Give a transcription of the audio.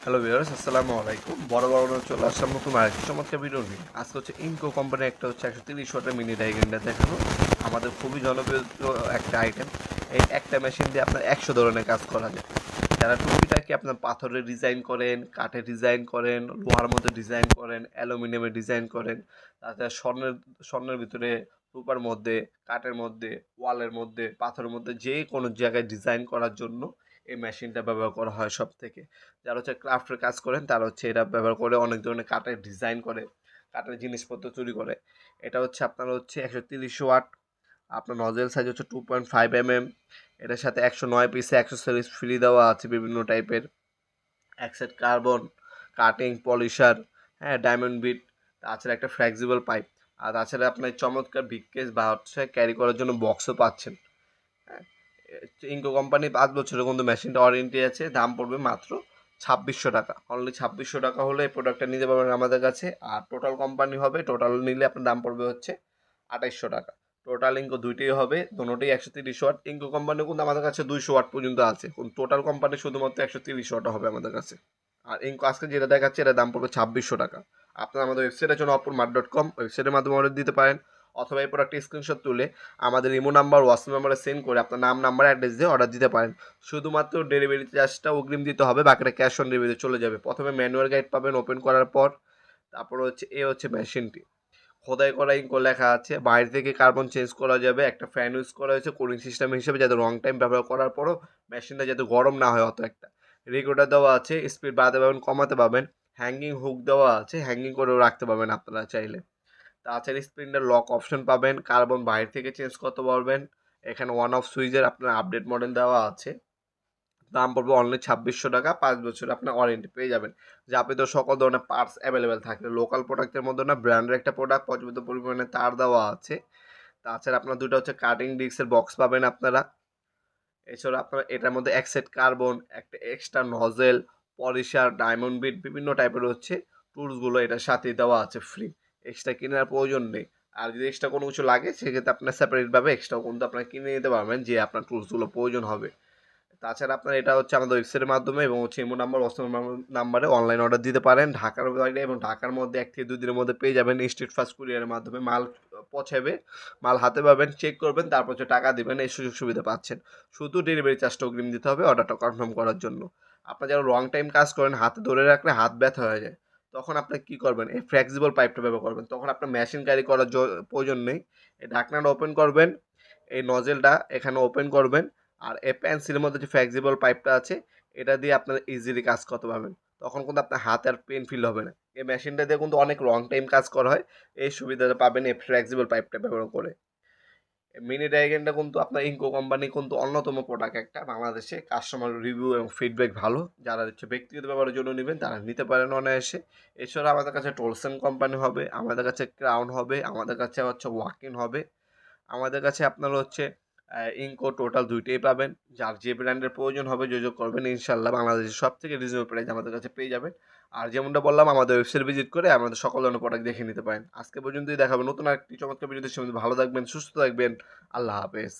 Hello viewers, আসসালামু আলাইকুম। বড় বড় চলে আসলাম নতুন আরেকটি চমৎকার ভিডিও নিয়ে। আজকে হচ্ছে ইনকো কোম্পানির একটা হচ্ছে 130 ওয়াটের মিনি ডাইগ্রামটা দেখানো। আমাদের খুবই জনপ্রিয় একটা আইটেম। এই একটা মেশিন দিয়ে আপনার 100 ধরনের কাজ করা যায়। যারা টুকিটাকি আপনার পাথরের ডিজাইন করেন, কাঠের ডিজাইন করেন, লোহার মধ্যে ডিজাইন করেন, অ্যালুমিনিয়ামের ডিজাইন করেন, তাছাড়া স্বর্ণের ভিতরে, রূপার মধ্যে, কাঠের মধ্যে, ওয়ালের মধ্যে, পাথরের মধ্যে যে কোনো জায়গায় ডিজাইন করার জন্য এই মেশিনটা ব্যবহার করা হয় সব থেকে। যারা হচ্ছে ক্রাফটের কাজ করেন তারা হচ্ছে এটা ব্যবহার করে অনেক ধরনের কাঠের ডিজাইন করে, কাঠের জিনিসপত্র তৈরি করে। এটা হচ্ছে আপনার হচ্ছে 130 ওয়াট। আপনার নজেল সাইজ হচ্ছে 2.5 mm। এটার সাথে 109 পিসে অ্যাক্সেসরিজ ফ্রি দেওয়া আছে বিভিন্ন টাইপের। এক সেট কার্বন, কাটিং পলিশার, হ্যাঁ, ডায়মন্ড বিট, তাছাড়া একটা ফ্লেক্সিবল পাইপ, আর তাছাড়া আপনার চমৎকার বিগকেস বা হচ্ছে ক্যারি করার জন্য বক্সও পাচ্ছেন। হ্যাঁ, ইনকো কোম্পানি 5 বছরের কিন্তু মেশিনটা ওয়ারেন্টি আছে। দাম পড়বে মাত্র 2600 টাকা। অনলি 2600 টাকা হলে এই প্রোডাক্টটা নিতে পারবেন আমাদের কাছে। আর টোটাল কোম্পানি হবে, টোটাল নিলে আপনার দাম পড়বে হচ্ছে 2800 টাকা। টোটাল ইনকো দুইটাই হবে, দুটোই 130 ওয়াট। ইনকো কোম্পানি কিন্তু আমাদের কাছে 200 ওয়াট পর্যন্ত আছে, টোটাল কোম্পানি শুধুমাত্র 130 ওয়াট হবে আমাদের কাছে। আর ইনকো আজকে যেটা দেখাচ্ছে এটার দাম পড়বে 2600 টাকা। আপনারা আমাদের ওয়েবসাইটের জন্য অপুরমার্ট.com ওয়েবসাইটের মাধ্যমে অর্ডার দিতে পারেন, অথবা এই প্রোডাক্টের স্ক্রিনশট তুলে আমাদের ইমো নাম্বার, হোয়াটসঅ্যাপ নাম্বারে সেন্ড করে আপনার নাম, নাম্বার, অ্যাড্রেস দিয়ে অর্ডার দিতে পারেন। শুধুমাত্র ডেলিভারি চার্জটা অগ্রিম দিতে হবে, বাকিটা ক্যাশ অন ডেলিভারি চলে যাবে। প্রথমে ম্যানুয়াল গাইড পাবেন ওপেন করার পর। তারপর হচ্ছে হচ্ছে মেশিনটি খোদাই করা ইনকো লেখা আছে। বাইরে থেকে কার্বন চেঞ্জ করা যাবে। একটা ফ্যান ইউজ করা হয়েছে কুলিং সিস্টেম হিসেবে, যাতে লং টাইম ব্যবহার করার পরও মেশিনটা যাতে গরম না হয় অত একটা। রেগুলেটর দেওয়া আছে, স্পিড বাড়াতে পারবেন, কমাতে পারবেন। হ্যাঙ্গিং হুক দেওয়া আছে, হ্যাঙ্গিং করেও রাখতে পারবেন আপনারা চাইলে। তাছাড়া স্প্রিন্টের লক অপশন পাবেন, কার্বন বাইরে থেকে চেঞ্জ করতে পারবেন। এখানে ওয়ান অফ সুইচের আপনার আপডেট মডেল দেওয়া আছে। দাম পড়বে অনলি 2600 টাকা। 5 বছর আপনার ওয়ারেন্টি পেয়ে যাবেন। যাবতীয় সকল ধরনের পার্টস অ্যাভেলেবেল থাকে। লোকাল প্রোডাক্টের মধ্যে না, ব্র্যান্ডের একটা প্রোডাক্ট, পর্যাপ্ত পরিমাণে তার দেওয়া আছে। তাছাড়া আপনার দুটো হচ্ছে কাটিং ডিস্কের বক্স পাবেন আপনারা। এছাড়া আপনারা এটার মধ্যে এক সেট কার্বন, একটা extra nozzle, polisher, diamond bit, বিভিন্ন টাইপের হচ্ছে টুলসগুলো এটার সাথেই দেওয়া আছে ফ্রি। এক্সট্রা কেনার প্রয়োজন নেই। আর যদি এক্সট্রা কোনো কিছু লাগে সেক্ষেত্রে আপনার সেপারেটভাবে এক্সট্রাও কিন্তু আপনারা কিনে নিতে পারবেন, যে আপনার টুলসগুলো প্রয়োজন হবে। তাছাড়া আপনার এটা হচ্ছে আমাদের ওয়েবসাইটের মাধ্যমে এবং হচ্ছে ইমো নাম্বার, হোয়াটসঅ্যাপ নাম্বারে অনলাইন অর্ডার দিতে পারেন। ঢাকার বাইরে এবং ঢাকার মধ্যে 1 থেকে 2 দিনের মধ্যে পেয়ে যাবেন। স্ট্রিট ফাস্ট কুরিয়ারের মাধ্যমে মাল পৌঁছাবে, মাল হাতে পাবেন, চেক করবেন, তারপর হচ্ছে টাকা দিবেন। এই সুযোগ সুবিধা পাচ্ছেন। শুধু ডেলিভারি চার্জটা অগ্রিম দিতে হবে অর্ডারটা কনফার্ম করার জন্য। আপনার যারা লং টাইম কাজ করেন, হাতে ধরে রাখলে হাত ব্যথা হয়ে যায়, তখন আপনি কী করবেন, এই ফ্লেক্সিবল পাইপটা ব্যবহার করবেন। তখন আপনার মেশিন ক্যারি করার প্রয়োজন নেই। এই ঢাকনাটা ওপেন করবেন, এই নজেলটা এখানে ওপেন করবেন, আর এই পেন্সিলের মধ্যে যে ফ্লেক্সিবল পাইপটা আছে এটা দিয়ে আপনারা ইজিলি কাজ করতে পারবেন। তখন কিন্তু আপনার হাতে আর পেন ফিল হবে না। এই মেশিনটা দিয়ে কিন্তু অনেক লং টাইম কাজ করা হয়। এই সুবিধাটা পাবেন এই ফ্লেক্সিবল পাইপটা ব্যবহার করে। মিনি ডাইগ্রামটা কিন্তু আপনার ইনকো কোম্পানি কিন্তু অন্যতম প্রোডাক্ট একটা বাংলাদেশে। কাস্টমার রিভিউ এবং ফিডব্যাক ভালো। যারা হচ্ছে ব্যক্তিগত ব্যবহারের জন্য নেবেন তারা নিতে পারেন অনায়াসে। এছাড়া আমাদের কাছে টোলসন কোম্পানি হবে, আমাদের কাছে ক্রাউন হবে, আমাদের কাছে হচ্ছে ওয়াকিন হবে। আমাদের কাছে আপনার হচ্ছে ইনকো টোটাল দুইটাই পাবেন। যার যে ব্র্যান্ডের প্রয়োজন হবে যোগাযোগ করবেন, ইনশাল্লাহ বাংলাদেশের সব থেকে রিজনেবল প্রাইস আমাদের কাছে পেয়ে যাবেন। আর যেমনটা বললাম, আমাদের ওয়েবসাইট ভিজিট করে আমাদের সকল ধরনের প্রোডাক্ট দেখে নিতে পারেন। আজকে পর্যন্তই, দেখাবেন নতুন আরেকটি চমৎকার ভিডিওতে। সে ভালো থাকবেন, সুস্থ থাকবেন। আল্লাহ হাফেজ।